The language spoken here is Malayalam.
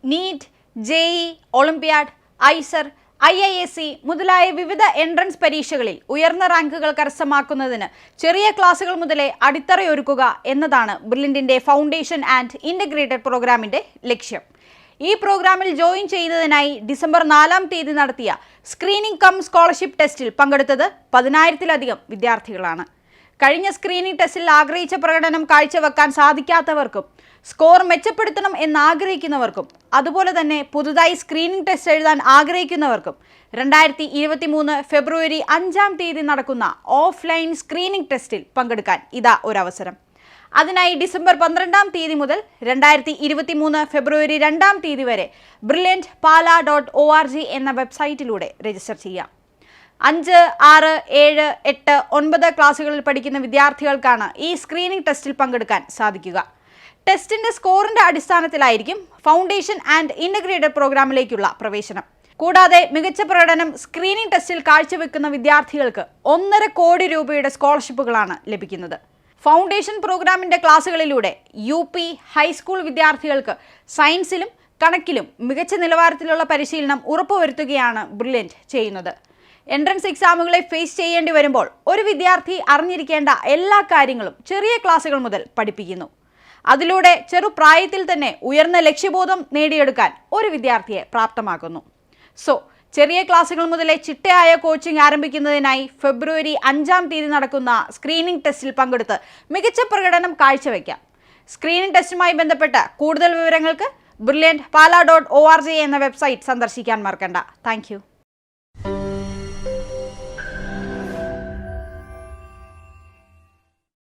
NEET, JEE, olympiad, IISER, IISc മുതലായ വിവിധ എൻട്രൻസ് പരീക്ഷകളിൽ ഉയർന്ന റാങ്കുകൾ കരസ്ഥമാക്കുന്നതിന് ചെറിയ ക്ലാസുകൾ മുതലേ അടിത്തറയൊരുക്കുക എന്നതാണ് ബ്രില്യന്റിന്റെ ഫൗണ്ടേഷൻ ആൻഡ് ഇന്റഗ്രേറ്റഡ് പ്രോഗ്രാമിന്റെ ലക്ഷ്യം. ഈ പ്രോഗ്രാമിൽ ജോയിൻ ചെയ്യുന്നതിനായി ഡിസംബർ 4-ാം തീയതി നടത്തിയ സ്ക്രീനിംഗ് കം സ്കോളർഷിപ്പ് ടെസ്റ്റിൽ പങ്കെടുത്തത് 10,000-ലധികം വിദ്യാർത്ഥികളാണ്. കഴിഞ്ഞ സ്ക്രീനിംഗ് ടെസ്റ്റിൽ ആഗ്രഹിച്ച പ്രകടനം കാഴ്ചവെക്കാൻ സാധിക്കാത്തവർക്കും സ്കോർ മെച്ചപ്പെടുത്തണം എന്നാഗ്രഹിക്കുന്നവർക്കും അതുപോലെ തന്നെ പുതുതായി സ്ക്രീനിംഗ് ടെസ്റ്റ് എഴുതാൻ ആഗ്രഹിക്കുന്നവർക്കും 2023 ഫെബ്രുവരി 5-ാം തീയതി നടക്കുന്ന ഓഫ്ലൈൻ സ്ക്രീനിംഗ് ടെസ്റ്റിൽ പങ്കെടുക്കാൻ ഇതാ ഒരവസരം. അതിനായി ഡിസംബർ 12-ാം തീയതി മുതൽ 2023 ഫെബ്രുവരി 2-ാം തീയതി വരെ brilliantpala.org എന്ന വെബ്സൈറ്റിലൂടെ രജിസ്റ്റർ ചെയ്യാം. 5, 6, 7, 8, 9 ക്ലാസ്സുകളിൽ പഠിക്കുന്ന വിദ്യാർത്ഥികൾക്കാണ് ഈ സ്ക്രീനിംഗ് ടെസ്റ്റിൽ പങ്കെടുക്കാൻ സാധിക്കുക. ടെസ്റ്റിന്റെ സ്കോറിന്റെ അടിസ്ഥാനത്തിലായിരിക്കും ഫൗണ്ടേഷൻ ആൻഡ് ഇന്റഗ്രേറ്റഡ് പ്രോഗ്രാമിലേക്കുള്ള പ്രവേശനം. കൂടാതെ മികച്ച പ്രകടനം സ്ക്രീനിംഗ് ടെസ്റ്റിൽ കാഴ്ചവെക്കുന്ന വിദ്യാർത്ഥികൾക്ക് 1.5 കോടി രൂപയുടെ സ്കോളർഷിപ്പുകളാണ് ലഭിക്കുന്നത്. ഫൗണ്ടേഷൻ പ്രോഗ്രാമിന്റെ ക്ലാസ്സുകളിലൂടെ UP ഹൈസ്കൂൾ വിദ്യാർത്ഥികൾക്ക് സയൻസിലും കണക്കിലും മികച്ച നിലവാരത്തിലുള്ള പരിശീലനം ഉറപ്പുവരുത്തുകയാണ് ബ്രില്യന്റ് ചെയ്യുന്നത്. എൻട്രൻസ് എക്സാമുകളെ ഫേസ് ചെയ്യേണ്ടി വരുമ്പോൾ ഒരു വിദ്യാർത്ഥി അറിഞ്ഞിരിക്കേണ്ട എല്ലാ കാര്യങ്ങളും ചെറിയ ക്ലാസ്സുകൾ മുതൽ പഠിപ്പിക്കുന്നു. അതിലൂടെ ചെറുപ്രായത്തിൽ തന്നെ ഉയർന്ന ലക്ഷ്യബോധം നേടിയെടുക്കാൻ ഒരു വിദ്യാർത്ഥിയെ പ്രാപ്തമാക്കുന്നു. ചെറിയ ക്ലാസ്സുകൾ മുതലേ ചിട്ടയായ കോച്ചിങ് ആരംഭിക്കുന്നതിനായി ഫെബ്രുവരി 5-ാം തീയതി നടക്കുന്ന സ്ക്രീനിംഗ് ടെസ്റ്റിൽ പങ്കെടുത്ത് മികച്ച പ്രകടനം കാഴ്ചവെക്കാം. സ്ക്രീനിംഗ് ടെസ്റ്റുമായി ബന്ധപ്പെട്ട് കൂടുതൽ വിവരങ്ങൾക്ക് brilliantpala.org എന്ന വെബ്സൈറ്റ് സന്ദർശിക്കാൻ മറക്കണ്ട. താങ്ക്